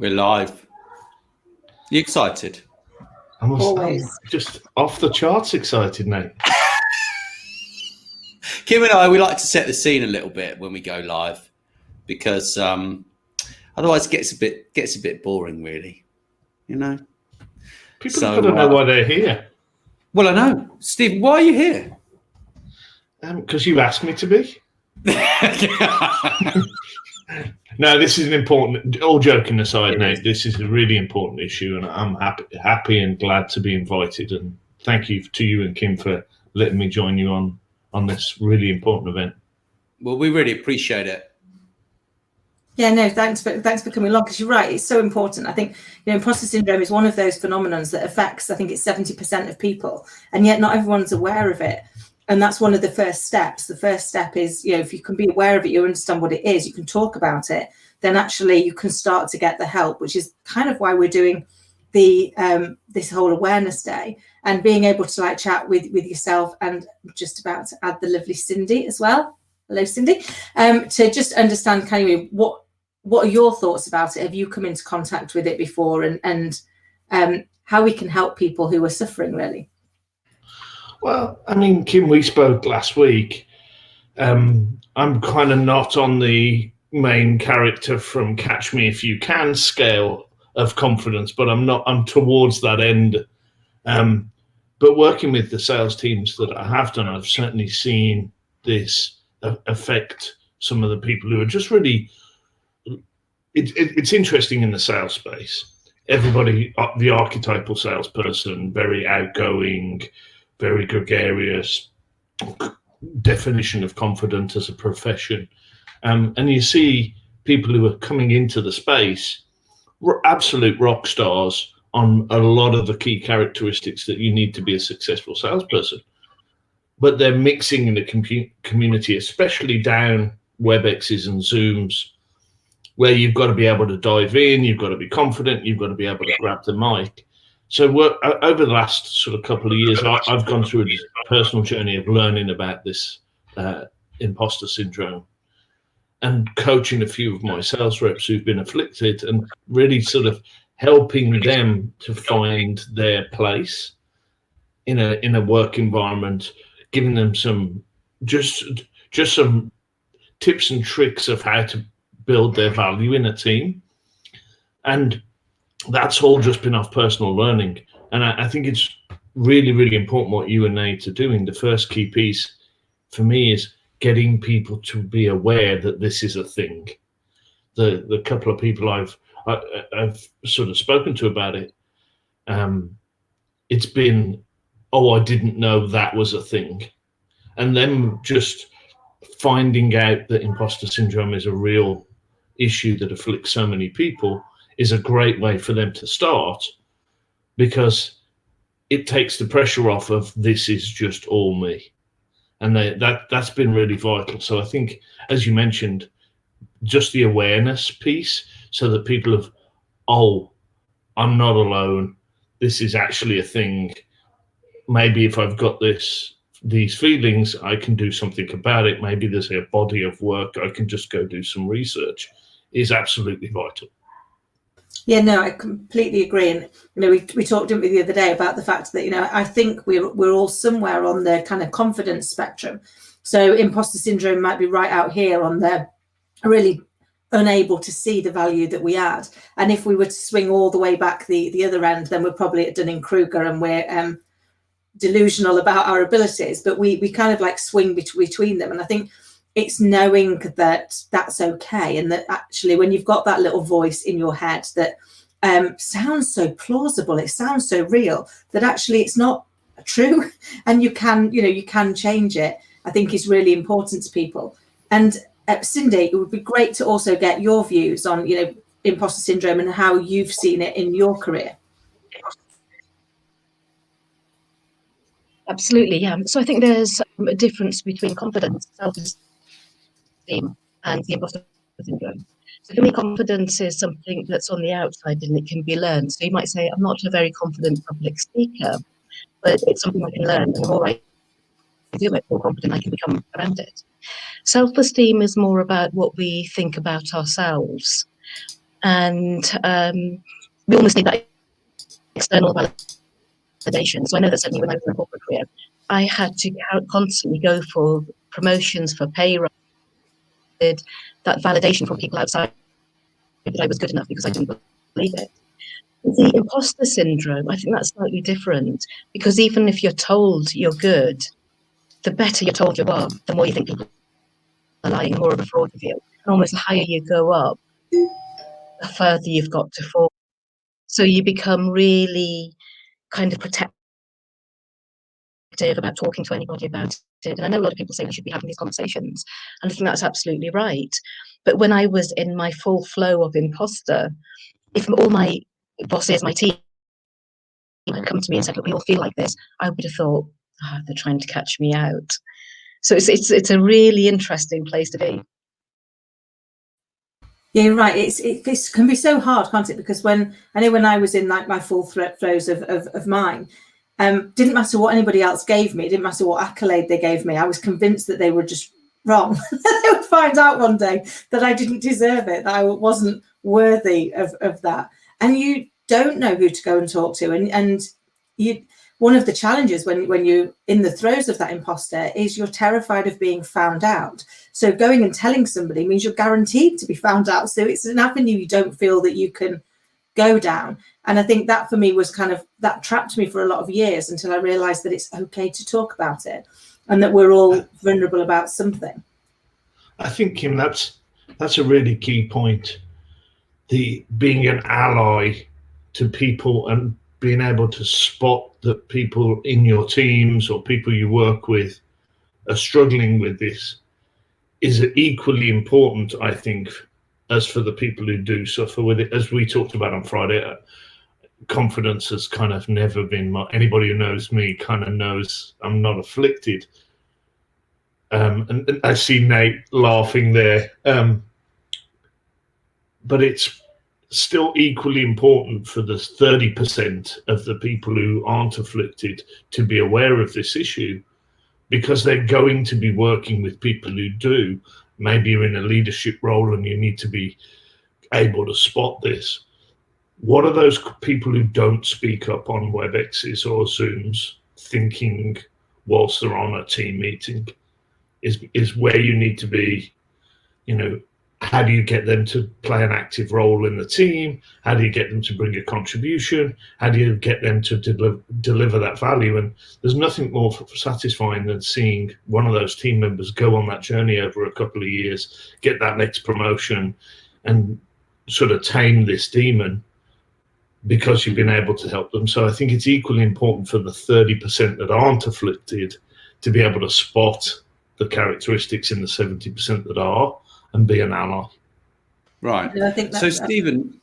We're live. You excited? I'm Always. just off the charts excited now. Kim and I, we like to set the scene a little bit when we go live, because otherwise it gets a bit boring, really. You know. People have got to know why they're here. Well, I know, Steve. Why are you here? Because you asked me to be. No, this is an important. All joking aside, now this is a really important issue, and I'm happy and glad to be invited. And thank you to you and Kim for letting me join you on this really important event. Well, we really appreciate it. Yeah, no, thanks for coming along, because you're right, it's so important. I think, imposter syndrome is one of those phenomenons that affects, I think it's 70% of people, and yet not everyone's aware of it. And that's one of the first steps. The first step is, if you can be aware of it, you understand what it is, you can talk about it, then actually you can start to get the help, which is kind of why we're doing the this whole awareness day, and being able to chat with yourself, and just about to add the lovely Sindy as well. Hello, Sindy. To just understand kind of what are your thoughts about it? Have you come into contact with it before, and how we can help people who are suffering, really? Well, I mean, Kim, we spoke last week. I'm kind of not on the main character from Catch Me If You Can scale of confidence, but I'm towards that end. But working with the sales teams that I have done, I've certainly seen this affect some of the people who are just really, it's interesting in the sales space. Everybody, the archetypal salesperson, very outgoing, very gregarious, definition of confident as a profession. And you see people who are coming into the space, absolute rock stars on a lot of the key characteristics that you need to be a successful salesperson. But they're mixing in the community, especially down WebExes and Zooms, where you've got to be able to dive in, you've got to be confident, you've got to be able to grab the mic. So over the last sort of couple of years, I've gone through a personal journey of learning about this imposter syndrome, and coaching a few of my sales reps who've been afflicted, and really sort of helping them to find their place in a work environment, giving them some just some tips and tricks of how to build their value in a team. And that's all just been off personal learning. And I think it's really, really important what you and Nate are doing. The first key piece for me is getting people to be aware that this is a thing. The couple of people I've sort of spoken to about it, it's been, oh, I didn't know that was a thing. And then just finding out that imposter syndrome is a real issue that afflicts so many people is a great way for them to start, because it takes the pressure off of this is just all me. And that's been really vital. So I think, as you mentioned, just the awareness piece, so that people have, oh, I'm not alone. This is actually a thing. Maybe if I've got these feelings, I can do something about it. Maybe there's a body of work I can just go do some research, is absolutely vital. Yeah, no, I completely agree. And we talked, didn't we, the other day about the fact that I think we're all somewhere on the kind of confidence spectrum. So imposter syndrome might be right out here on the really unable to see the value that we add. And if we were to swing all the way back the other end, then we're probably at Dunning-Kruger, and we're delusional about our abilities. But we kind of swing between them. And I think it's knowing that that's okay, and that actually when you've got that little voice in your head that sounds so plausible, it sounds so real, that actually it's not true, and you can change it, I think is really important to people. And Sindy, it would be great to also get your views on imposter syndrome and how you've seen it in your career. Absolutely, yeah. So I think there's a difference between confidence, self-esteem, and the imposter syndrome. So for me, confidence is something that's on the outside and it can be learned. So you might say, I'm not a very confident public speaker, but it's something I can learn. And the more I do it, the more confident I can become around it. Self-esteem is more about what we think about ourselves. And we almost need that external validation. So I know that certainly when I was in a corporate career, I had to constantly go for promotions, for pay rise, that validation from people outside that I was good enough because I didn't believe it. The imposter syndrome, I think that's slightly different, because even if you're told you're good, the better you're told you are, the more you think people are lying, more of a fraud of you. And almost the higher you go up, the further you've got to fall. So you become really kind of protective about talking to anybody about it. And I know a lot of people say we should be having these conversations, and I think that's absolutely right. But when I was in my full flow of imposter, if all my bosses, my team had come to me and said, look, we all feel like this, I would have thought, oh, they're trying to catch me out. So it's a really interesting place to be. Yeah, you're right. It can be so hard, can't it? Because when I was in like my full throes of mine, didn't matter what anybody else gave me, didn't matter what accolade they gave me, I was convinced that they were just wrong. They would find out one day that I didn't deserve it, that I wasn't worthy of that. And you don't know who to go and talk to. And you, one of the challenges when you're in the throes of that imposter is you're terrified of being found out. So going and telling somebody means you're guaranteed to be found out. So it's an avenue you don't feel that you can go down. And I think that for me was that trapped me for a lot of years until I realized that it's okay to talk about it and that we're all vulnerable about something. I think, Kim, that's a really key point. The being an ally to people and being able to spot that people in your teams or people you work with are struggling with this is equally important, I think, as for the people who do suffer with it. As we talked about on Friday, confidence has kind of never been anybody who knows me kind of knows I'm not afflicted. And I see Nate laughing there. But it's still equally important for the 30% of the people who aren't afflicted to be aware of this issue, because they're going to be working with people who do. Maybe you're in a leadership role and you need to be able to spot this. What are those people who don't speak up on WebExes or Zooms thinking whilst they're on a team meeting is where you need to be. How do you get them to play an active role in the team? How do you get them to bring a contribution? How do you get them to deliver that value? And there's nothing more satisfying than seeing one of those team members go on that journey over a couple of years, get that next promotion, and sort of tame this demon because you've been able to help them. So I think it's equally important for the 30% that aren't afflicted to be able to spot the characteristics in the 70% that are, and be an ally. Right. I think so, Stephen,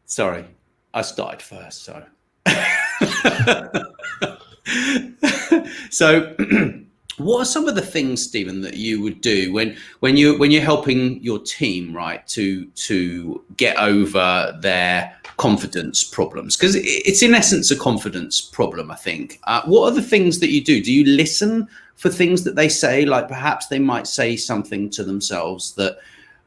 sorry, I started first. So, what are some of the things, Stephen, that you would do when you're helping your team, right, to get over their confidence problems? Because it's in essence a confidence problem, I think. What are the things that you do? Do you listen for things that they say? Like perhaps they might say something to themselves that,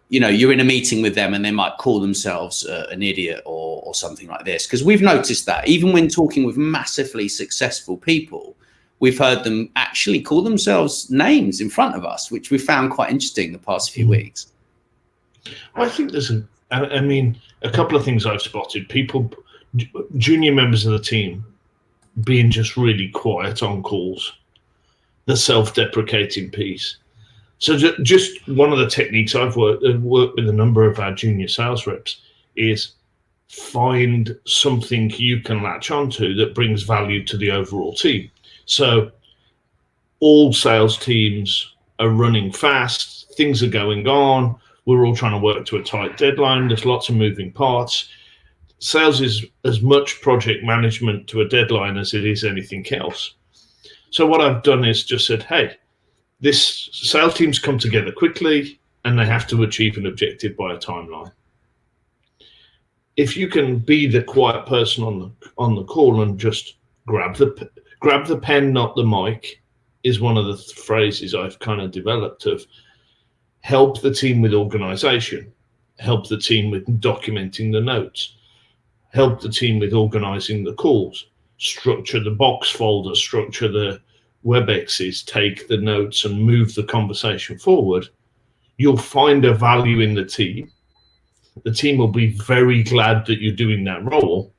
you're in a meeting with them and they might call themselves an idiot or something like this. Because we've noticed that even when talking with massively successful people, we've heard them actually call themselves names in front of us, which we found quite interesting the past few weeks. I think there's a couple of things I've spotted. People, junior members of the team, being just really quiet on calls, the self-deprecating piece. So just one of the techniques I've worked with a number of our junior sales reps is find something you can latch onto that brings value to the overall team. So all sales teams are running fast, things are going on, we're all trying to work to a tight deadline, there's lots of moving parts. Sales is as much project management to a deadline as it is anything else. So what I've done is just said, hey, this sales teams come together quickly and they have to achieve an objective by a timeline. If you can be the quiet person on the call and just grab the pen, not the mic, is one of the phrases I've kind of developed of help the team with organization. help the team with documenting the notes, help the team with organizing the calls, structure the box folder, structure the WebExes, take the notes and move the conversation forward, you'll find a value in the team. The team will be very glad that you're doing that role,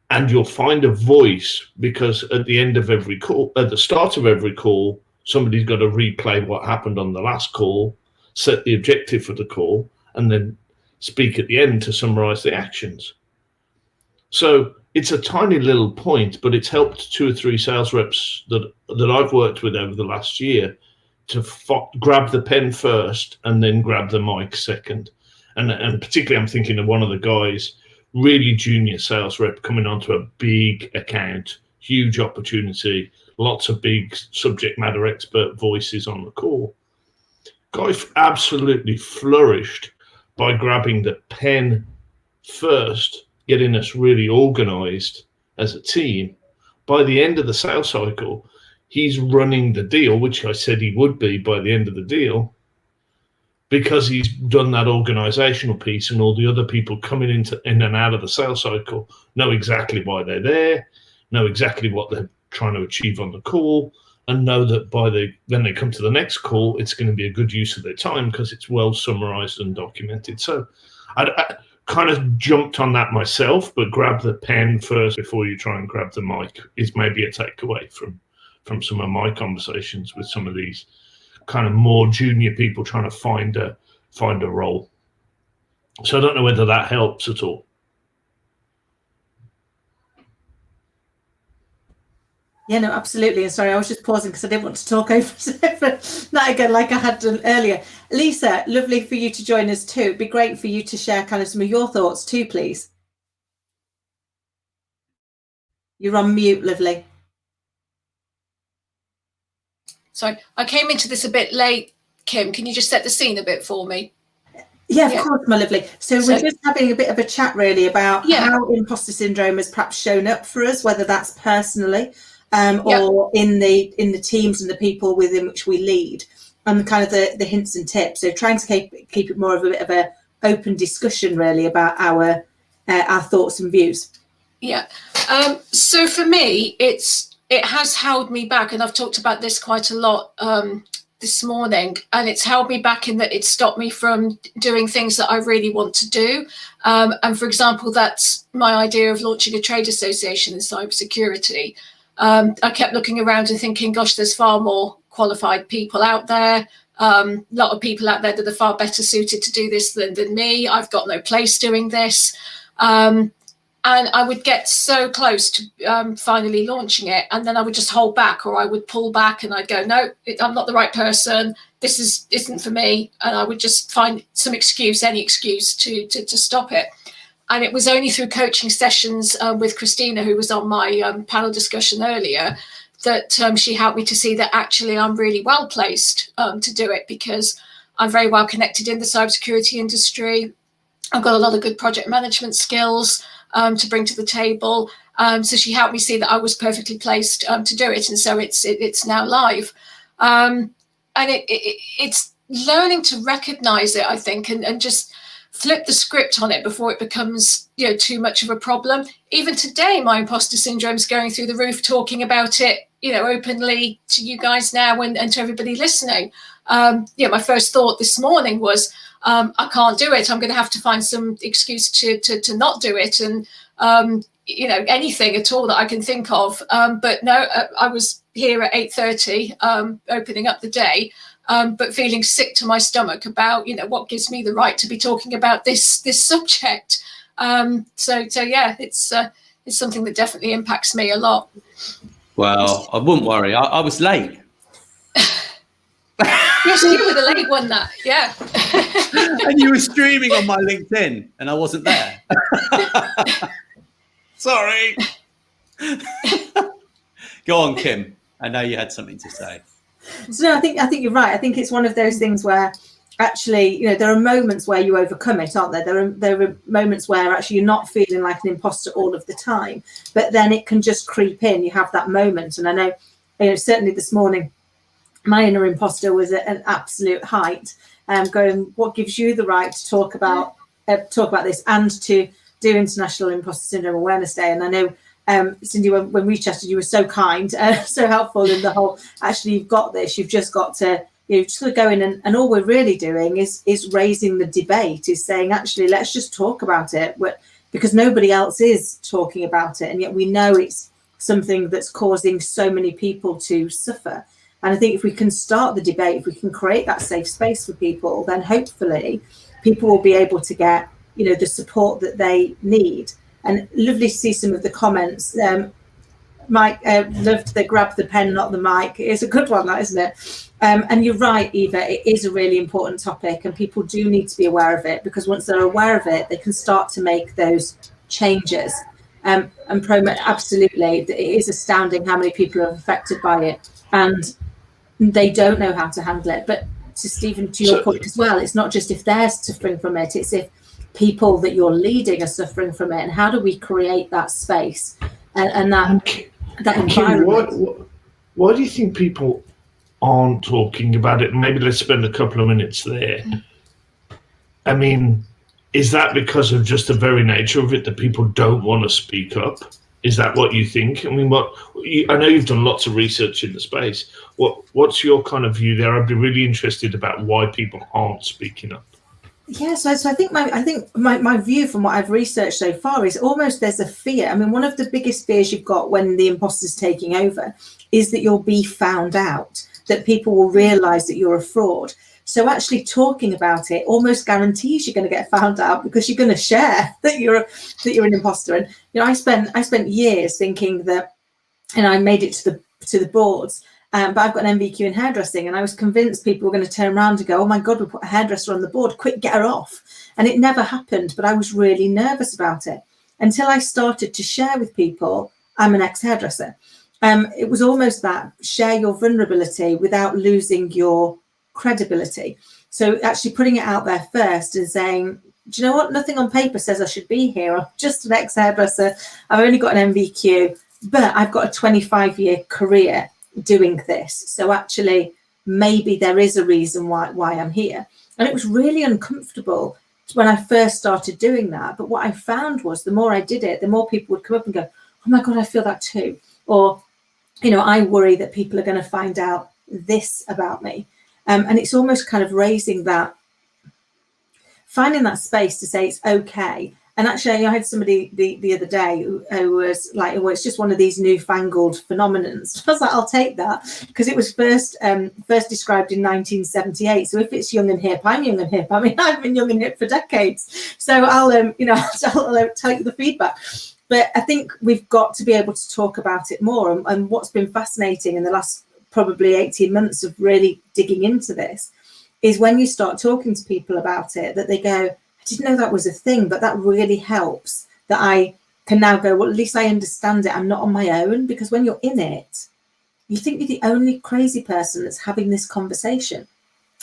and you'll find a voice, because at the end of every call, at the start of every call, somebody's got to replay what happened on the last call, set the objective for the call, and then speak at the end to summarize the actions. So it's a tiny little point, but it's helped 2 or 3 sales reps that I've worked with over the last year to grab the pen first and then grab the mic second. And particularly I'm thinking of one of the guys, really junior sales rep coming onto a big account, huge opportunity, lots of big subject matter expert voices on the call. Guy absolutely flourished by grabbing the pen first, getting us really organized as a team. By the end of the sales cycle, he's running the deal, which I said he would be by the end of the deal, because he's done that organizational piece, and all the other people coming in and out of the sales cycle know exactly why they're there, know exactly what they're trying to achieve on the call, and know that when they come to the next call, it's going to be a good use of their time because it's well summarized and documented. So I kind of jumped on that myself, but grab the pen first before you try and grab the mic is maybe a takeaway from some of my conversations with some of these kind of more junior people trying to find a role. So I don't know whether that helps at all. Yeah, no, absolutely. And sorry, I was just pausing because I didn't want to talk over that again like I had done earlier. Lisa, lovely for you to join us too. It'd be great for you to share kind of some of your thoughts too, please. You're on mute, lovely. Sorry, I came into this a bit late, Kim. Can you just set the scene a bit for me? Yeah, of course, my lovely. So we're just having a bit of a chat really about how imposter syndrome has perhaps shown up for us, whether that's personally or in the teams and the people within which we lead, and kind of the hints and tips. So trying to keep it more of a bit of a open discussion really about our thoughts and views. Yeah. So for me, it has held me back, and I've talked about this quite a lot this morning, and it's held me back in that it stopped me from doing things that I really want to do. And for example, that's my idea of launching a trade association in cybersecurity. I kept looking around and thinking, gosh, there's far more qualified people out there. A lot of people out there that are far better suited to do this than me. I've got no place doing this. And I would get so close to finally launching it, and then I would just hold back, or I would pull back and I'd go, no, I'm not the right person. This isn't for me. And I would just find some excuse, any excuse to stop it. And it was only through coaching sessions with Christina, who was on my panel discussion earlier, that she helped me to see that actually I'm really well placed to do it, because I'm very well connected in the cybersecurity industry. I've got a lot of good project management skills to bring to the table. So she helped me see that I was perfectly placed to do it. And so it's now live. And it's learning to recognize it, I think, and just flip the script on it before it becomes, too much of a problem. Even today, my imposter syndrome is going through the roof, talking about it, openly to you guys now and to everybody listening. My first thought this morning was, I can't do it. I'm going to have to find some excuse to not do it, and anything at all that I can think of. But no, I was here at 8:30, opening up the day, but feeling sick to my stomach about what gives me the right to be talking about this subject. So yeah, it's something that definitely impacts me a lot. Well, I wouldn't worry. I was late. Yes, you were the late one, Nat. Yeah. And you were streaming on my LinkedIn, and I wasn't there. Sorry. Go on, Kim. I know you had something to say. So no, I think you're right. I think it's one of those things where actually, there are moments where you overcome it, aren't there? There are moments where actually you're not feeling like an imposter all of the time, but then it can just creep in. You have that moment, and I know, certainly this morning, my inner imposter was at an absolute height, going, what gives you the right to talk about this and to do International Imposter Syndrome Awareness Day? And I know, Sindy, when we chatted, you were so kind, so helpful in the whole, actually, you've got this, you've just got to, just got to go in, and all we're really doing is raising the debate, is saying, actually, let's just talk about it, because nobody else is talking about it, and yet we know it's something that's causing so many people to suffer. And I think if we can start the debate, if we can create that safe space for people, then hopefully people will be able to get, the support that they need. And lovely to see some of the comments. Mike, loved the grab the pen, not the mic. It's a good one, that, isn't it? And you're right, Eva, it is a really important topic, and people do need to be aware of it, because once they're aware of it, they can start to make those changes. And absolutely, it is astounding how many people are affected by it, and they don't know how to handle it. But to Stephen, to your point as well, it's not just if they're suffering from it, it's if people that you're leading are suffering from it, and how do we create that space and that environment? Kim, why do you think people aren't talking about it? Maybe let's spend a couple of minutes there. I mean, is that because of just the very nature of it, that people don't want to speak up? Is that what you think? I mean, I know you've done lots of research in the space. What's your kind of view there? I'd be really interested about why people aren't speaking up. Yeah, so I think my view from what I've researched so far is almost there's a fear. I mean, one of the biggest fears you've got when the imposter's taking over is that you'll be found out, that people will realise that you're a fraud. So actually talking about it almost guarantees you're going to get found out, because you're going to share that you're an imposter. And I spent years thinking that, and I made it to the boards. But I've got an MVQ in hairdressing, and I was convinced people were going to turn around and go, oh my God, we put a hairdresser on the board, quick, get her off. And it never happened, but I was really nervous about it until I started to share with people, I'm an ex-hairdresser. It was almost that, share your vulnerability without losing your credibility. So actually putting it out there first and saying, do you know what, nothing on paper says I should be here. I'm just an ex-hairdresser. I've only got an MVQ, but I've got a 25-year career doing this, so actually maybe there is a reason why I'm here. And it was really uncomfortable when I first started doing that, but what I found was the more I did it, the more people would come up and go, oh my God, I feel that too, or I worry that people are going to find out this about me. And it's almost kind of raising that, finding that space to say it's okay. And actually, I had somebody the other day who was like, well, it's just one of these newfangled phenomenons. I was like, I'll take that, because it was first described in 1978. So if it's young and hip, I'm young and hip. I mean, I've been young and hip for decades. So I'll take the feedback. But I think we've got to be able to talk about it more. And what's been fascinating in the last probably 18 months of really digging into this is when you start talking to people about it, that they go, I didn't know that was a thing, but that really helps, that I can now go, well, at least I understand it. I'm not on my own, because when you're in it, you think you're the only crazy person that's having this conversation.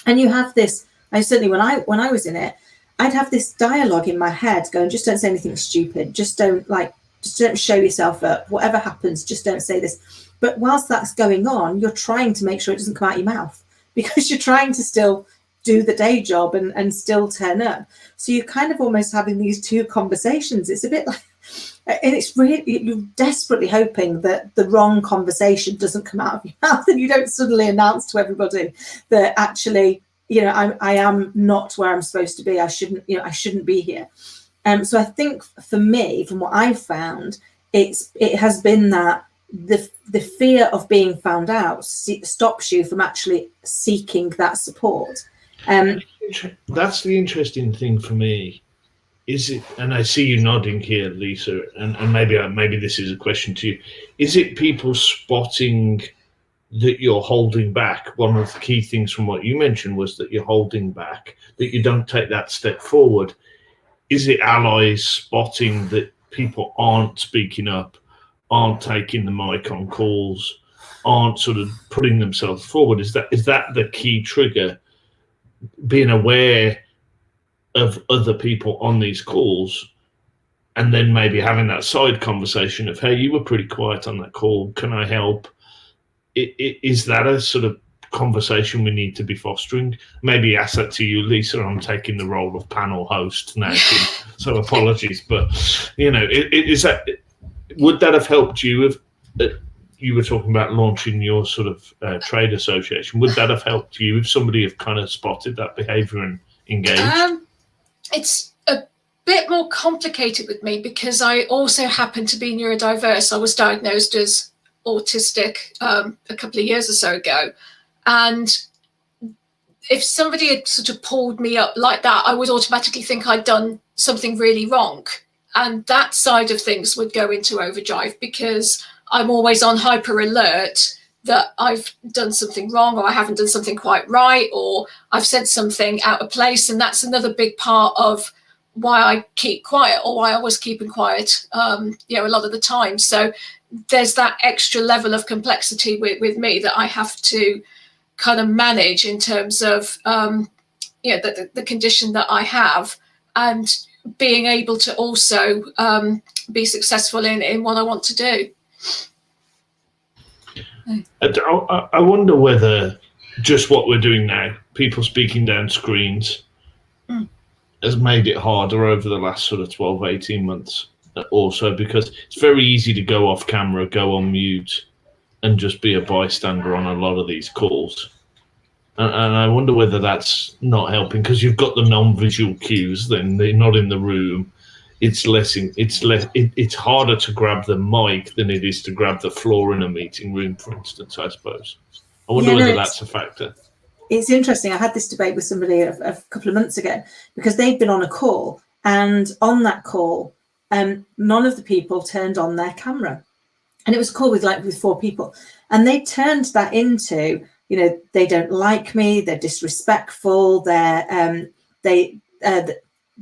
And you have this, I certainly, when I was in it, I'd have this dialogue in my head going, just don't say anything stupid. Just don't show yourself up. Whatever happens, just don't say this. But whilst that's going on, you're trying to make sure it doesn't come out your mouth, because you're trying to still do the day job and still turn up. So you're kind of almost having these two conversations. It's a bit like, and it's really, you're desperately hoping that the wrong conversation doesn't come out of your mouth, and you don't suddenly announce to everybody that actually, I am not where I'm supposed to be. I shouldn't be here. So I think for me, from what I've found, it has been that the fear of being found out stops you from actually seeking that support. That's the interesting thing for me. Is it, and I see you nodding here, Lisa, and maybe this is a question to you. Is it people spotting that you're holding back? One of the key things from what you mentioned was that you're holding back, that you don't take that step forward. Is it allies spotting that people aren't speaking up, aren't taking the mic on calls, aren't sort of putting themselves forward? Is that the key trigger? Being aware of other people on these calls, and then maybe having that side conversation of, hey, you were pretty quiet on that call, can I help? Is that a sort of conversation we need to be fostering? Maybe ask that to you, Lisa. I'm taking the role of panel host now, so apologies. But is that, would that have helped you if you were talking about launching your sort of trade association? Would that have helped you if somebody had kind of spotted that behaviour and engaged? It's a bit more complicated with me because I also happen to be neurodiverse. I was diagnosed as autistic a couple of years or so ago, and if somebody had sort of pulled me up like that, I would automatically think I'd done something really wrong, and that side of things would go into overdrive because I'm always on hyper alert that I've done something wrong, or I haven't done something quite right, or I've said something out of place. And that's another big part of why I keep quiet, or why I was keeping quiet, a lot of the time. So there's that extra level of complexity with me that I have to kind of manage in terms of, the condition that I have, and being able to also be successful in what I want to do. I wonder whether just what we're doing now, people speaking down screens, has made it harder over the last sort of 12, 18 months also, because it's very easy to go off camera, go on mute, and just be a bystander on a lot of these calls. And I wonder whether that's not helping, because you've got the non-visual cues, then they're not in the room. It's harder to grab the mic than it is to grab the floor in a meeting room, for instance, I suppose. I wonder whether that's a factor. It's interesting. I had this debate with somebody a couple of months ago, because they'd been on a call, and on that call, none of the people turned on their camera. And it was a call with 4 people. And they turned that into, they don't like me, they're disrespectful, they're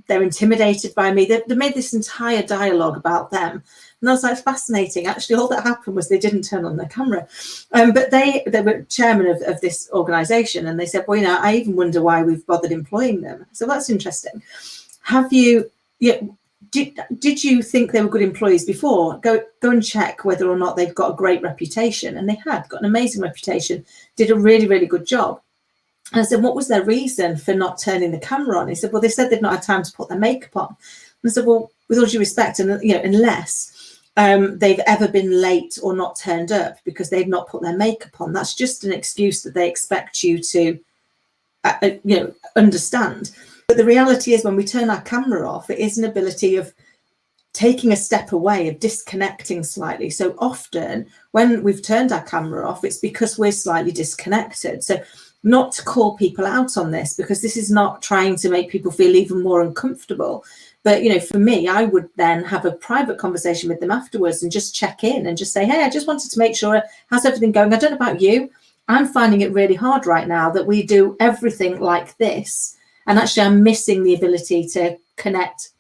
intimidated by me. They made this entire dialogue about them. And I was like, fascinating. Actually, all that happened was they didn't turn on their camera. But they were chairman of this organisation, and they said, well, I even wonder why we've bothered employing them. So that's interesting. Have you, did you think they were good employees before? Go and check whether or not they've got a great reputation. And they had got an amazing reputation, did a really, really good job. And I said, what was their reason for not turning the camera on? He said, well, they said they've not had time to put their makeup on. And I said, well, with all due respect, and unless they've ever been late or not turned up because they've not put their makeup on, that's just an excuse that they expect you to, understand. But the reality is, when we turn our camera off, it is an ability of taking a step away, of disconnecting slightly. So often when we've turned our camera off, it's because we're slightly disconnected. So not to call people out on this, because this is not trying to make people feel even more uncomfortable. But, for me, I would then have a private conversation with them afterwards and just check in and just say, hey, I just wanted to make sure, how's everything going? I don't know about you. I'm finding it really hard right now that we do everything like this. And actually, I'm missing the ability to connect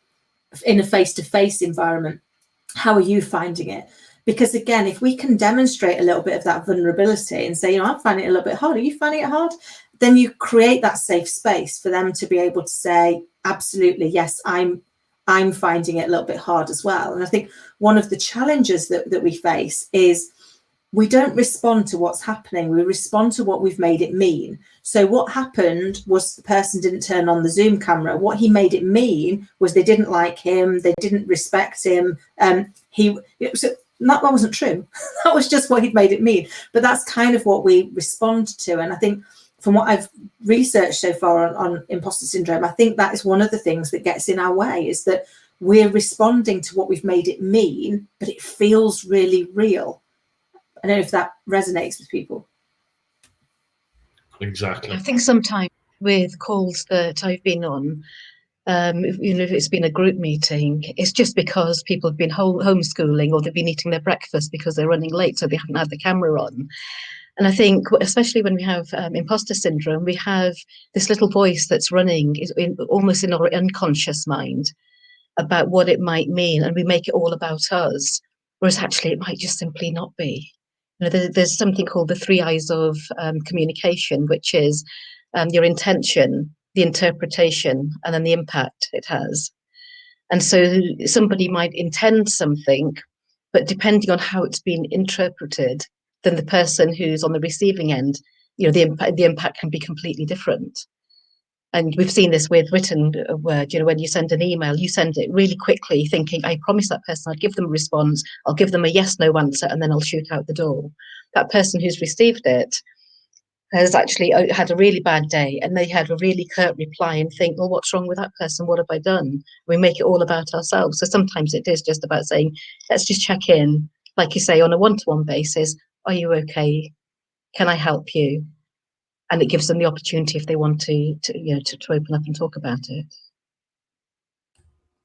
in a face-to-face environment. How are you finding it? Because again, if we can demonstrate a little bit of that vulnerability and say, I'm finding it a little bit hard, are you finding it hard? Then you create that safe space for them to be able to say, absolutely, yes, I'm finding it a little bit hard as well. And I think one of the challenges that we face is we don't respond to what's happening. We respond to what we've made it mean. So what happened was the person didn't turn on the Zoom camera. What he made it mean was they didn't like him, they didn't respect him. That wasn't true. That was just what he'd made it mean. But that's kind of what we respond to. And I think from what I've researched so far on imposter syndrome, I think that is one of the things that gets in our way, is that we're responding to what we've made it mean, but it feels really real. I don't know if that resonates with people. Exactly. I think sometimes with calls that I've been on, if it's been a group meeting, it's just because people have been homeschooling, or they've been eating their breakfast because they're running late, so they haven't had the camera on. And I think, especially when we have imposter syndrome, we have this little voice that's running almost in our unconscious mind about what it might mean, and we make it all about us, whereas actually it might just simply not be. There's something called the 3 eyes of communication, which is your intention, the interpretation, and then the impact it has. And so somebody might intend something, but depending on how it's been interpreted, then the person who's on the receiving end the impact can be completely different. And we've seen this with written word. When you send an email, you send it really quickly, thinking, I promised that person I'd give them a response, I'll give them a yes, no answer, and then I'll shoot out the door. That person who's received it has actually had a really bad day, and they had a really curt reply and think, well, what's wrong with that person? What have I done? We make it all about ourselves. So sometimes it is just about saying, let's just check in, like you say, on a one-to-one basis. Are you okay? Can I help you? And it gives them the opportunity, if they want to open up and talk about it.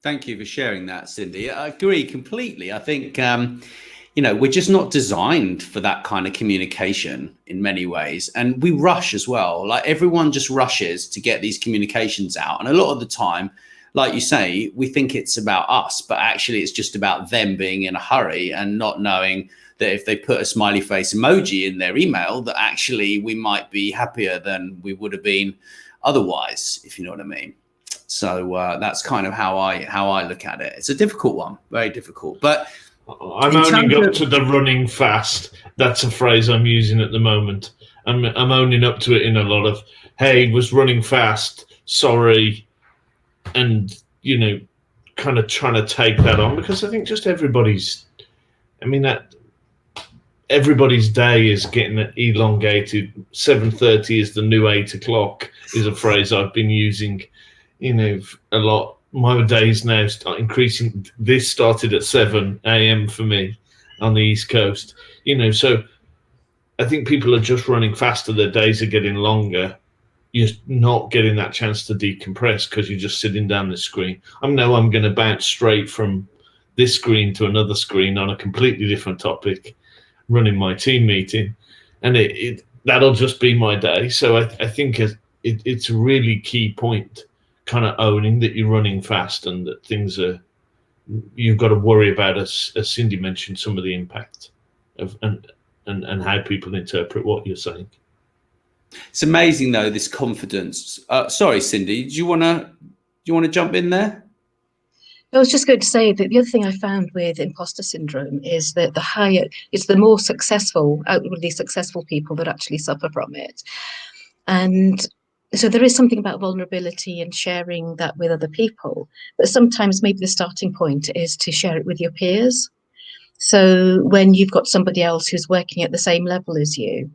Thank you for sharing that, Sindy. I agree completely. I think, we're just not designed for that kind of communication in many ways. And we rush as well. Like, everyone just rushes to get these communications out. And a lot of the time, like you say, we think it's about us, but actually it's just about them being in a hurry and not knowing that if they put a smiley face emoji in their email, that actually we might be happier than we would have been otherwise, if you know what I mean. So that's kind of how I look at it. It's a difficult one, very difficult. But I'm owning up to the running fast. That's a phrase I'm using at the moment. I'm owning up to it in a lot of, hey, was running fast, sorry, and kind of trying to take that on, because I think just everybody's day is getting elongated. 7:30 is the new 8 o'clock is a phrase I've been using, a lot. My days now start increasing. This started at 7 a.m. for me on the East Coast, so I think people are just running faster. Their days are getting longer. You're not getting that chance to decompress because you're just sitting down the screen. I'm going to bounce straight from this screen to another screen on a completely different topic, running my team meeting, and that'll just be my day. So I think it's a really key point, kind of owning that you're running fast and that you've got to worry about, as Sindy mentioned, some of the impact of and how people interpret what you're saying. It's amazing though, this confidence. Sorry, Sindy, do you want to jump in there? I was just going to say that the other thing I found with imposter syndrome is that it's the more successful, outwardly successful people that actually suffer from it. And so there is something about vulnerability and sharing that with other people, but sometimes maybe the starting point is to share it with your peers. So when you've got somebody else who's working at the same level as you,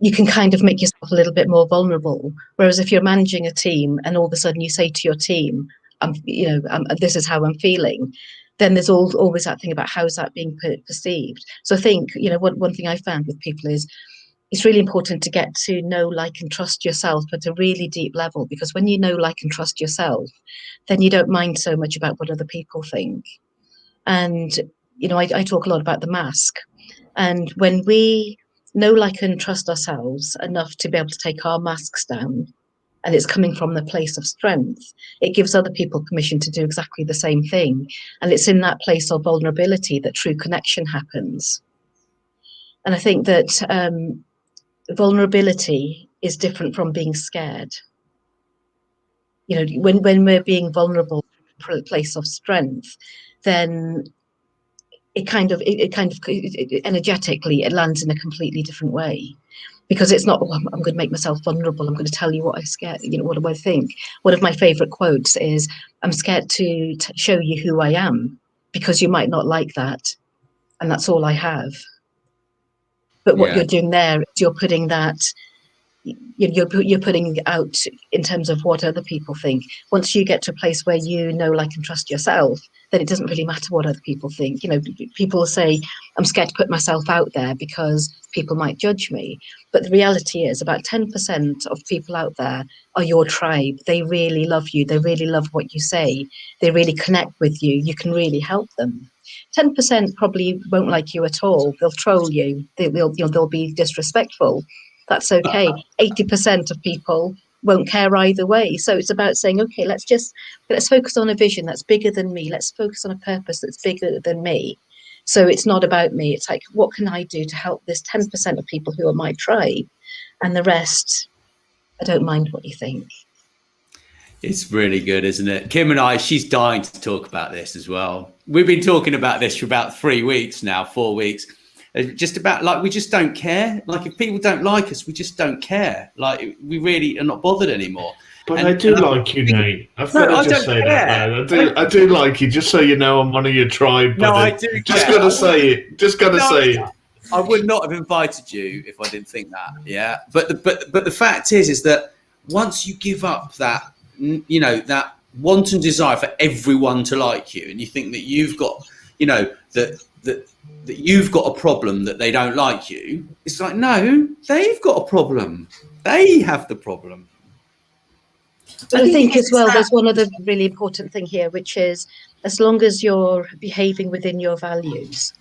you can kind of make yourself a little bit more vulnerable. Whereas if you're managing a team and all of a sudden you say to your team, this is how I'm feeling, then there's always that thing about how's that being perceived. So I think, one thing I found with people is it's really important to get to know, like, and trust yourself at a really deep level, because when you know, like, and trust yourself, then you don't mind so much about what other people think. And, I talk a lot about the mask. And when we know, like, and trust ourselves enough to be able to take our masks down, and it's coming from the place of strength, it gives other people permission to do exactly the same thing. And it's in that place of vulnerability that true connection happens. And I think that vulnerability is different from being scared. When we're being vulnerable from a place of strength, then it energetically, it lands in a completely different way. Because it's not, I'm going to make myself vulnerable. I'm going to tell you what I scared. What do I think? One of my favorite quotes is, I'm scared to show you who I am because you might not like that. And that's all I have. But what you're doing there is you're putting that, you're putting out in terms of what other people think. Once you get to a place where you know, like, and trust yourself, then it doesn't really matter what other people think. People say, I'm scared to put myself out there because people might judge me. But the reality is about 10% of people out there are your tribe. They really love you. They really love what you say. They really connect with you. You can really help them. 10% probably won't like you at all. They'll troll you. They'll be disrespectful. That's okay. 80% of people won't care either way. So it's about saying, okay, let's focus on a vision that's bigger than me. Let's focus on a purpose that's bigger than me. So it's not about me. It's like, what can I do to help this 10% of people who are my tribe? And the rest, I don't mind what you think. It's really good, isn't it? Kim and I, she's dying to talk about this as well. We've been talking about this for about 3 weeks now, 4 weeks. just about like we just don't care. Like if people don't like us, we just don't care. Like we really are not bothered anymore. But I do like you, Nate. I've got to just say that, man. I do like you, just so you know I'm one of your tribe, buddy. No, I do. Just got to say it. Just got to say it. I would not have invited you if I didn't think that. Yeah, but the fact is that once you give up that, you know, that wanton desire for everyone to like you, and you think that you've got, you know, that you've got a problem that they don't like you, it's like, no, they've got a problem. They have the problem. But I think as well, there's one other really important thing here, which is as long as you're behaving within your values.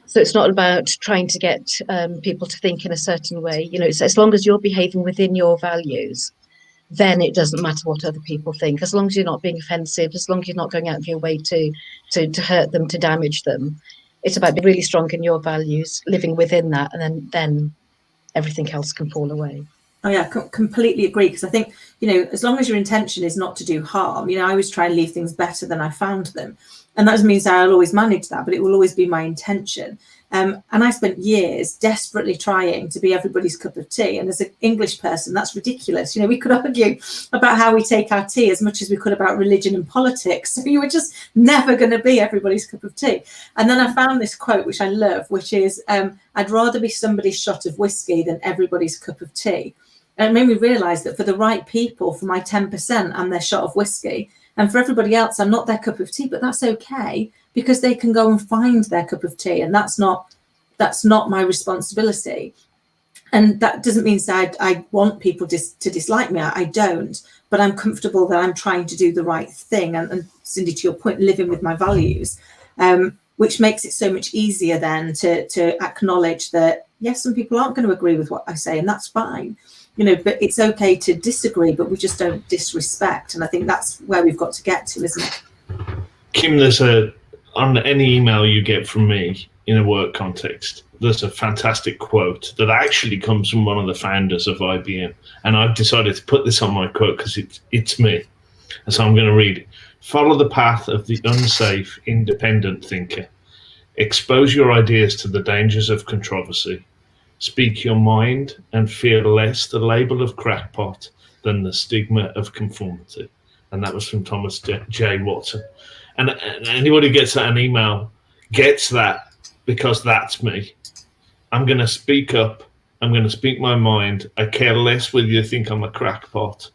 So it's not about trying to get people to think in a certain way. You know, it's as long as you're behaving within your values, then it doesn't matter what other people think. As long as you're not being offensive, as long as you're not going out of your way to hurt them, to damage them. It's about being really strong in your values, living within that, and then everything else can fall away. Oh yeah, completely agree. Because I think, you know, as long as your intention is not to do harm, you know, I always try and leave things better than I found them. And that doesn't mean I'll always manage that, but it will always be my intention. And I spent years desperately trying to be everybody's cup of tea. And as an English person, that's ridiculous. You know, we could argue about how we take our tea as much as we could about religion and politics. So you were just never going to be everybody's cup of tea. And then I found this quote, which I love, which is, I'd rather be somebody's shot of whiskey than everybody's cup of tea. And it made me realise that for the right people, for my 10%, I'm their shot of whiskey. And for everybody else, I'm not their cup of tea, but that's okay, because they can go and find their cup of tea. And that's not my responsibility. And that doesn't mean that I want people to dislike me. I don't, but I'm comfortable that I'm trying to do the right thing. And Sindy, to your point, living with my values, which makes it so much easier then to acknowledge that, yes, some people aren't going to agree with what I say, and that's fine. You know, but it's okay to disagree, but we just don't disrespect. And I think that's where we've got to get to, isn't it? Kim, there's on any email you get from me in a work context, there's a fantastic quote that actually comes from one of the founders of IBM. And I've decided to put this on my quote because it's me. And so I'm going to read it. Follow the path of the unsafe, independent thinker. Expose your ideas to the dangers of controversy. Speak your mind and fear less the label of crackpot than the stigma of conformity. And that was from Thomas J. Watson. And anybody who gets that an email gets that, because that's me. I'm going to speak up. I'm going to speak my mind. I care less whether you think I'm a crackpot,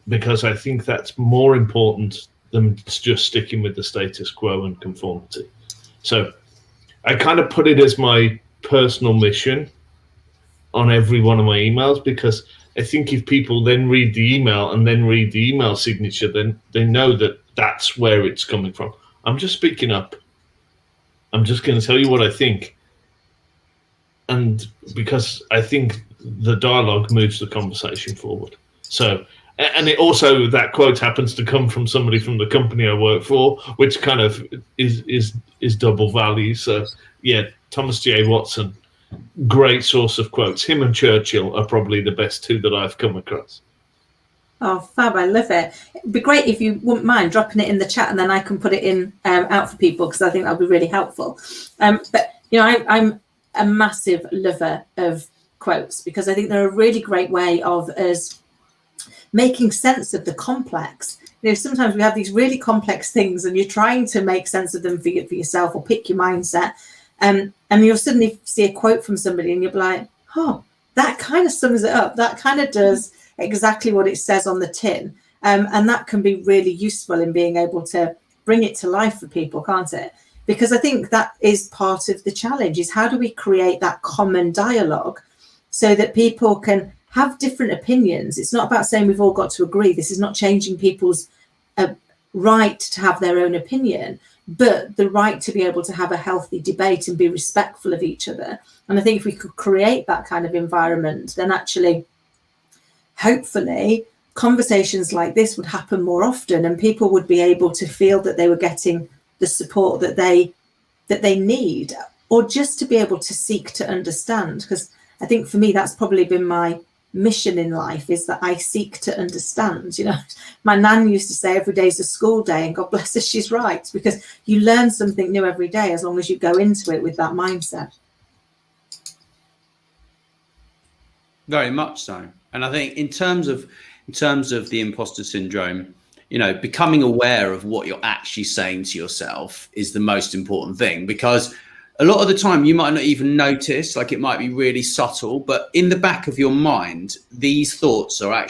because I think that's more important than just sticking with the status quo and conformity. So I kind of put it as my personal mission on every one of my emails, because I think if people then read the email and then read the email signature, then they know that that's where it's coming from. I'm just speaking up. I'm just going to tell you what I think. And because I think the dialogue moves the conversation forward. So, and it also, that quote happens to come from somebody from the company I work for, which kind of is double value. So yeah, Thomas J. Watson, great source of quotes. Him and Churchill are probably the best two that I've come across. Oh, fab, I love it. It'd be great if you wouldn't mind dropping it in the chat, and then I can put it in out for people, because I think that'll be really helpful. But, you know, I'm a massive lover of quotes, because I think they're a really great way of us making sense of the complex. You know, sometimes we have these really complex things and you're trying to make sense of them for yourself, or pick your mindset. And you'll suddenly see a quote from somebody and you'll be like, oh, that kind of sums it up. That kind of does exactly what it says on the tin. And that can be really useful in being able to bring it to life for people, can't it? Because I think that is part of the challenge, is how do we create that common dialogue so that people can have different opinions. It's not about saying we've all got to agree. This is not changing people's right to have their own opinion, but the right to be able to have a healthy debate and be respectful of each other. And I think if we could create that kind of environment, then actually, hopefully, conversations like this would happen more often, and people would be able to feel that they were getting the support that they need, or just to be able to seek to understand. Because I think for me, that's probably been my mission in life, is that I seek to understand. You know, my nan used to say every day's a school day, and God bless her, she's right, because you learn something new every day as long as you go into it with that mindset. Very much so. And I think in terms of the imposter syndrome, becoming aware of what you're actually saying to yourself is the most important thing, because a lot of the time you might not even notice, like it might be really subtle, but in the back of your mind, these thoughts are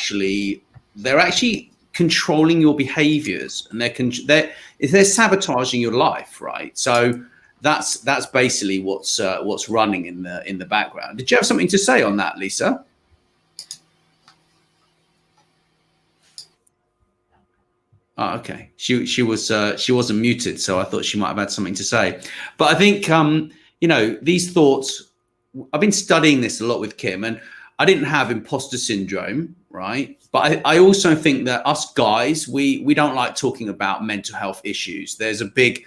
they're actually controlling your behaviors, and they're sabotaging your life, right? So that's basically what's running in the background. Did you have something to say on that, Lisa? Oh, okay. She wasn't muted, so I thought she might have had something to say. But I think these thoughts. I've been studying this a lot with Kim, and I didn't have imposter syndrome, right? But I also think that us guys, we don't like talking about mental health issues. There's a big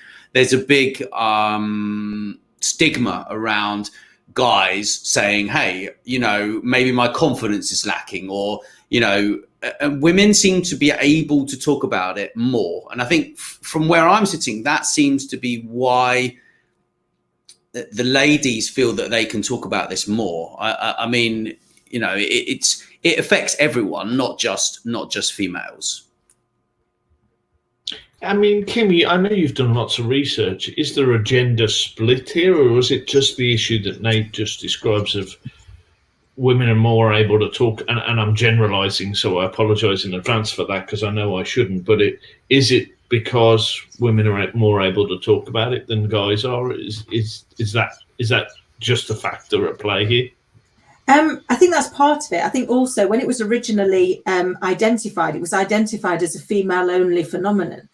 stigma around guys saying, hey, maybe my confidence is lacking, or and women seem to be able to talk about it more. And I think from where I'm sitting, that seems to be why the ladies feel that they can talk about this more. I mean, it affects everyone, not just females. I mean, Kim, I know you've done lots of research. Is there a gender split here, or is it just the issue that Nate just describes of women are more able to talk? And I'm generalizing, so I apologize in advance for that, because I know I shouldn't. But is it because women are more able to talk about it than guys are? Is that just a factor at play here? I think that's part of it. I think also when it was originally identified, it was identified as a female-only phenomenon.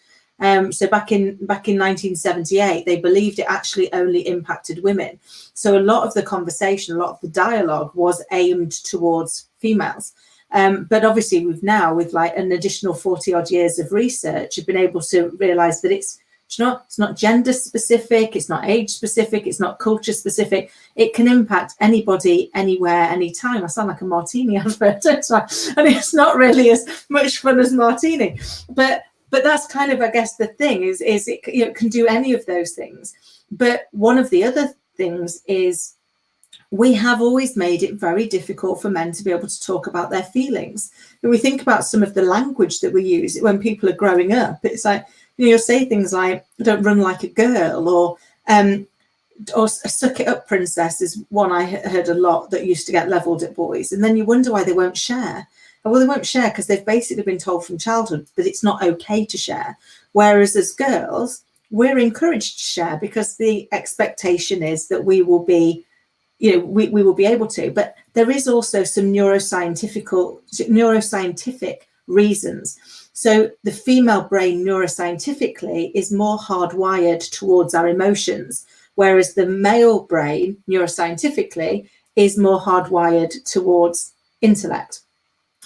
So back in 1978, they believed it actually only impacted women. So a lot of the conversation, a lot of the dialogue was aimed towards females. But obviously we've now, with like an additional 40 odd years of research, have been able to realize that it's not gender specific, it's not age specific, it's not culture specific. It can impact anybody, anywhere, anytime. I sound like a martini advert, don't I? And it's not really as much fun as martini. But that's kind of, I guess, the thing is it can do any of those things. But one of the other things is we have always made it very difficult for men to be able to talk about their feelings. When we think about some of the language that we use when people are growing up, it's like, you'll say things like, don't run like a girl, or suck it up, princess, is one I heard a lot that used to get levelled at boys. And then you wonder why they won't share. Well, they won't share because they've basically been told from childhood that it's not okay to share. Whereas as girls, we're encouraged to share because the expectation is that we will be, we will be able to. But there is also some neuroscientific reasons. So the female brain neuroscientifically is more hardwired towards our emotions, whereas the male brain neuroscientifically is more hardwired towards intellect.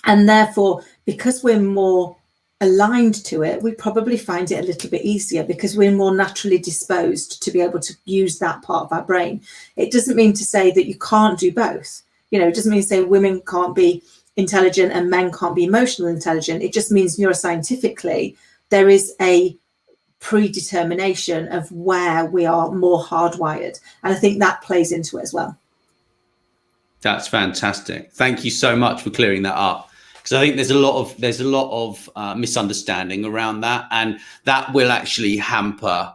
And therefore, because we're more aligned to it, we probably find it a little bit easier because we're more naturally disposed to be able to use that part of our brain. It doesn't mean to say that you can't do both. It doesn't mean to say women can't be intelligent and men can't be emotional intelligent. It just means neuroscientifically there is a predetermination of where we are more hardwired. And I think that plays into it as well. That's fantastic. Thank you so much for clearing that up. Because I think there's a lot of misunderstanding around that, and that will actually hamper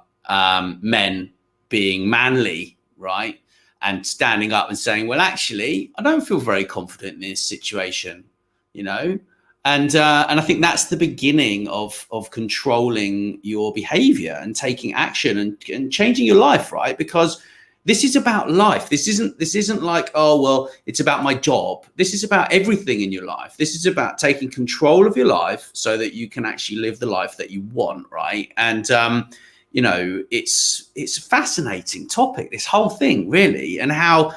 men being manly, right? And standing up and saying, well, actually, I don't feel very confident in this situation, and I think that's the beginning of controlling your behavior and taking action and changing your life, right? Because this is about life. This isn't like, oh, well, it's about my job. This is about everything in your life. This is about taking control of your life so that you can actually live the life that you want, right? And, it's a fascinating topic, this whole thing, really, and how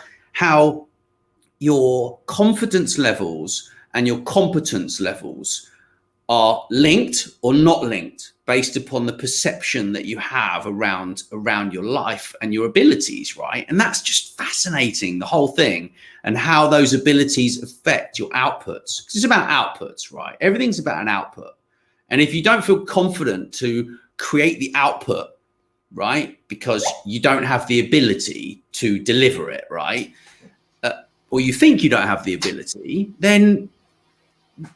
your confidence levels and your competence levels are linked or not linked based upon the perception that you have around your life and your abilities, right? And that's just fascinating, the whole thing, and how those abilities affect your outputs. Because it's about outputs, right? Everything's about an output. And if you don't feel confident to create the output, right, because you don't have the ability to deliver it, right? or you think you don't have the ability, then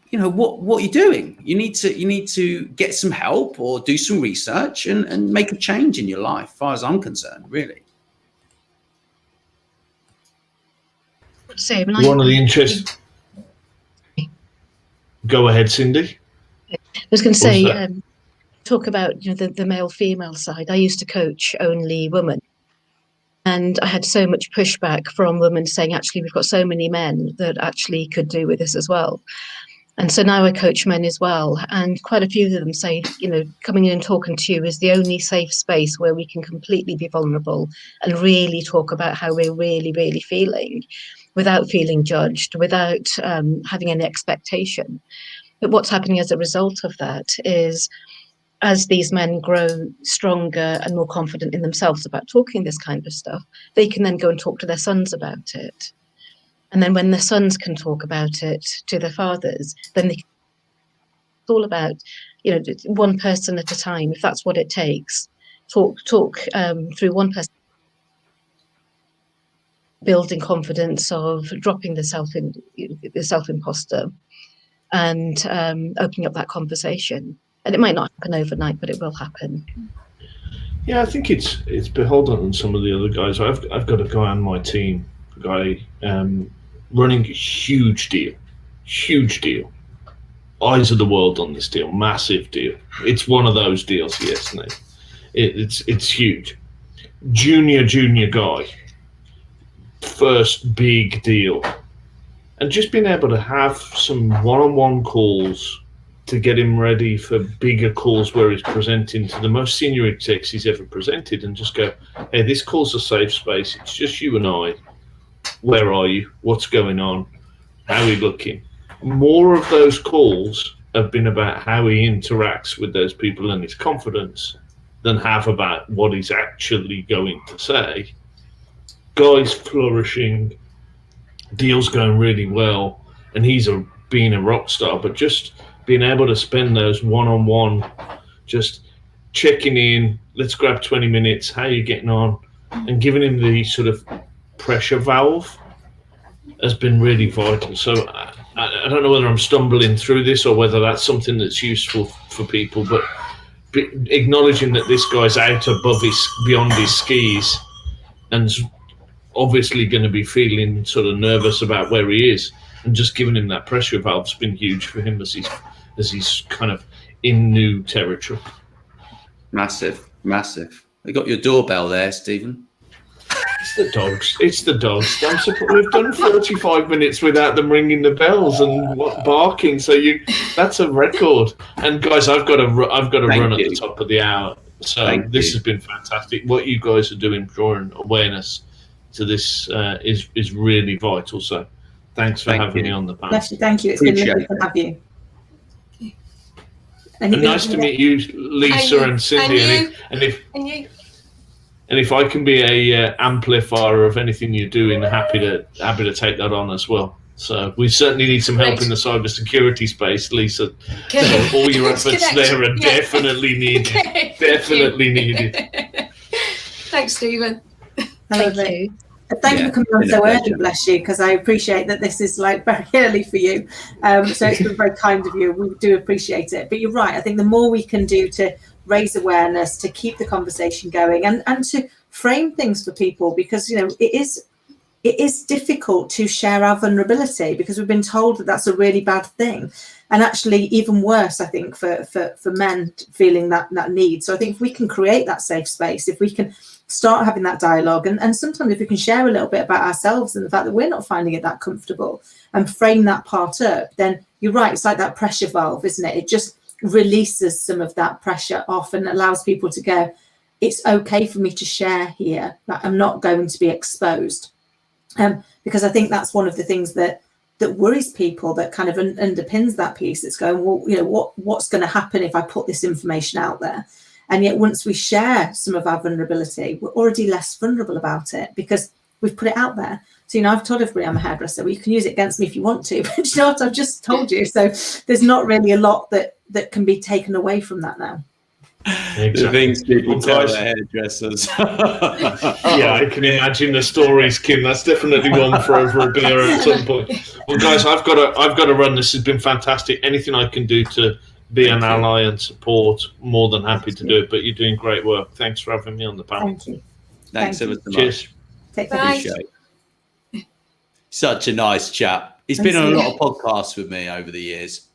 what are you doing? You need to get some help or do some research and make a change in your life, as far as I'm concerned, really. So one of the interests. Go ahead, Sindy. I was going to say, talk about the male-female side. I used to coach only women, and I had so much pushback from women saying, actually, we've got so many men that actually could do with this as well. And so now I coach men as well, and quite a few of them say, coming in and talking to you is the only safe space where we can completely be vulnerable and really talk about how we're really, really feeling, without feeling judged, without having any expectation. But what's happening as a result of that is, as these men grow stronger and more confident in themselves about talking this kind of stuff, they can then go and talk to their sons about it. And then when the sons can talk about it to their fathers, then it's all about, one person at a time, if that's what it takes. Talk through one person, building confidence of dropping the self-imposter and opening up that conversation. And it might not happen overnight, but it will happen. Yeah, I think it's beholden on some of the other guys. I've got a guy on my team, running a huge deal, eyes of the world on this deal, massive deal. It's one of those deals, yes, Nate. It's huge. Junior guy, first big deal, and just being able to have some one-on-one calls to get him ready for bigger calls where he's presenting to the most senior execs he's ever presented, and just go, hey, this call's a safe space. It's just you and I. Where are you? What's going on? How are you looking? More of those calls have been about how he interacts with those people and his confidence than have about what he's actually going to say. Guy's flourishing, deal's going really well, and he's being a rock star, but just being able to spend those one-on-one, just checking in, let's grab 20 minutes, how are you getting on, and giving him the sort of pressure valve has been really vital. So I don't know whether I'm stumbling through this or whether that's something that's useful for people, but acknowledging that this guy's out beyond his skis and obviously going to be feeling sort of nervous about where he is, and just giving him that pressure valve's been huge for him as he's kind of in new territory. Massive. They got your doorbell there, Stephen. It's the dogs. We've done 45 minutes without them ringing the bells and barking. So that's a record. And guys, I've got to run at the top of the hour. So this has been fantastic. What you guys are doing, drawing awareness to this, is really vital. So thanks for having me on the panel. Thank you. It's been lovely to have you. And nice to meet you, Lisa and Cindy. And if I can be a amplifier of anything you're doing, happy to take that on as well. So we certainly need some help in the cybersecurity space, Lisa. So all your efforts there are definitely needed. Definitely needed. Thanks, Stephen. Thank you. Thank you for coming on so early, bless you, because I appreciate that this is very early for you. So it's been very kind of you. We do appreciate it. But you're right. I think the more we can do to raise awareness, to keep the conversation going, and to frame things for people, because it is difficult to share our vulnerability, because we've been told that that's a really bad thing, and actually even worse, I think, for men feeling that need. So I think if we can create that safe space, if we can start having that dialogue, and sometimes if we can share a little bit about ourselves and the fact that we're not finding it that comfortable, and frame that part up, then you're right, it's like that pressure valve, isn't it? It just releases some of that pressure off and allows people to go, it's okay for me to share here, that I'm not going to be exposed. Because I think that's one of the things that worries people, that kind of underpins that piece. It's going, well, what's going to happen if I put this information out there? And yet once we share some of our vulnerability, we're already less vulnerable about it because we've put it out there. So, I've told everybody I'm a hairdresser. Well, you can use it against me if you want to, but you know what, I've just told you. So there's not really a lot that can be taken away from that now. The things people Well, tell guys- their hairdressers. Yeah, I can imagine the stories, Kim. That's definitely one for over a beer at some point. Well, guys, I've got to run. This has been fantastic. Anything I can do to be an ally and support, more than happy to do it. But you're doing great work. Thanks for having me on the panel. Thank you. Thanks Thank ever so much. Cheers. Take care. Bye. Appreciate it. Such a nice chap. He's been on a lot of podcasts with me over the years.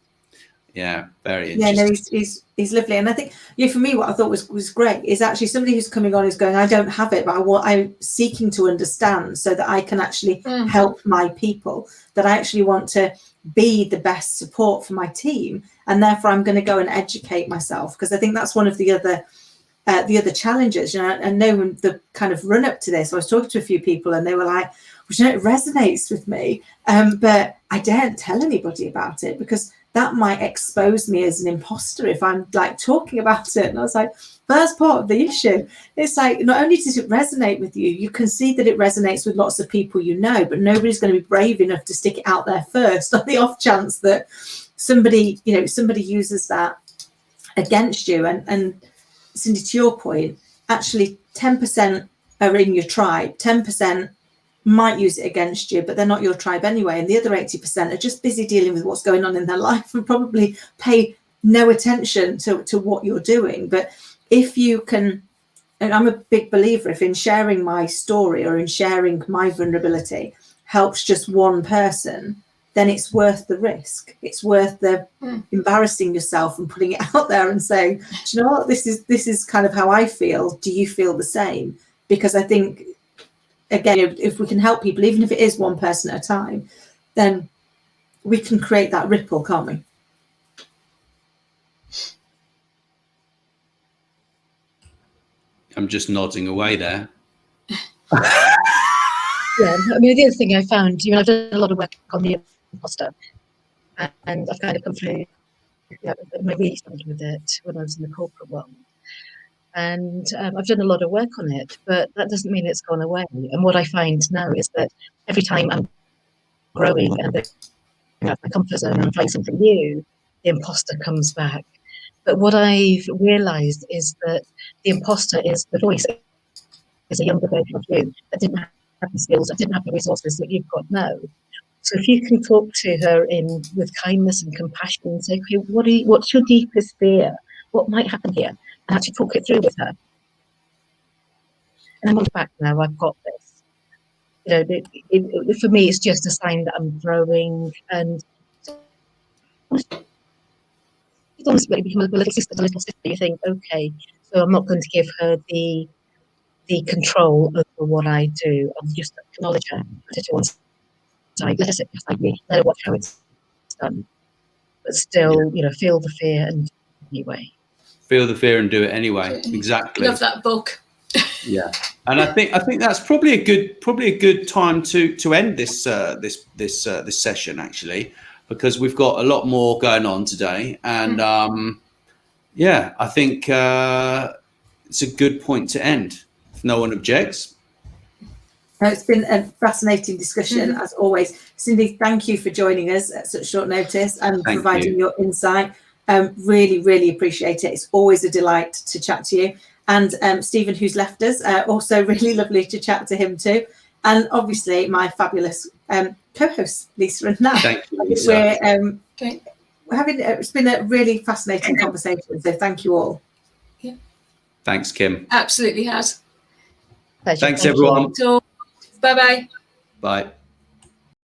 Yeah, very Yeah, interesting. no, he's lovely, and I think for me, what I thought was great is actually somebody who's coming on who's going, I don't have it, but I'm seeking to understand so that I can actually help my people. That I actually want to be the best support for my team, and therefore I'm going to go and educate myself, because I think that's one of the other challenges. You know, I know in the kind of run up to this, I was talking to a few people, and they were like, "Well, you know, it resonates with me, but I daren't tell anybody about it because that might expose me as an imposter if I'm like talking about it." And I was like, first part of the issue, it's like, not only does it resonate with you, you can see that it resonates with lots of people you know, but nobody's going to be brave enough to stick it out there first on the off chance that somebody uses that against you. And Sindy, to your point, actually 10% are in your tribe, 10% might use it against you, but they're not your tribe anyway, and the other 80% are just busy dealing with what's going on in their life and probably pay no attention to what you're doing. But if you can, and I'm a big believer, if in sharing my story or in sharing my vulnerability helps just one person, then it's worth the risk. It's worth the embarrassing yourself and putting it out there and saying, do you know what, this is kind of how I feel, do you feel the same? Because I think, again, if we can help people, even if it is one person at a time, then we can create that ripple, can't we? I'm just nodding away there. Yeah, I mean, the other thing I found, I've done a lot of work on the imposter, and I've kind of come through, I really started with it when I was in the corporate world. And I've done a lot of work on it, but that doesn't mean it's gone away. And what I find now is that every time I'm growing and out of my comfort zone and I'm trying something new, the imposter comes back. But what I've realised is that the imposter is the voice, is a younger version of you that didn't have the skills, that didn't have the resources that you've got now. So if you can talk to her with kindness and compassion and say, okay, what's your deepest fear? What might happen here? And actually talk it through with her. And I'm on the back now, I've got this. For me, it's just a sign that I'm growing, and it's almost like you become a little sister. You think, okay, so I'm not going to give her the control over what I do. I'll just acknowledge her, put it to one side, let her sit beside me, let her watch how it's done. But still, feel the fear and anyway. Feel the fear and do it anyway. Exactly. Love that book. Yeah, and I think that's probably a good time to end this session, actually, because we've got a lot more going on today, and I think it's a good point to end. If no one objects. It's been a fascinating discussion as always. Sindy, thank you for joining us at such short notice and providing your insight. Really, really appreciate it. It's always a delight to chat to you. And Stephen, who's left us, also really lovely to chat to him too. And obviously my fabulous co-host, Lisa and Nat. Thank you, Lisa. We're having, it's been a really fascinating conversation, so thank you all. Yeah. Thanks, Kim. Absolutely has. Pleasure. Thanks, everyone. So, bye-bye. Bye.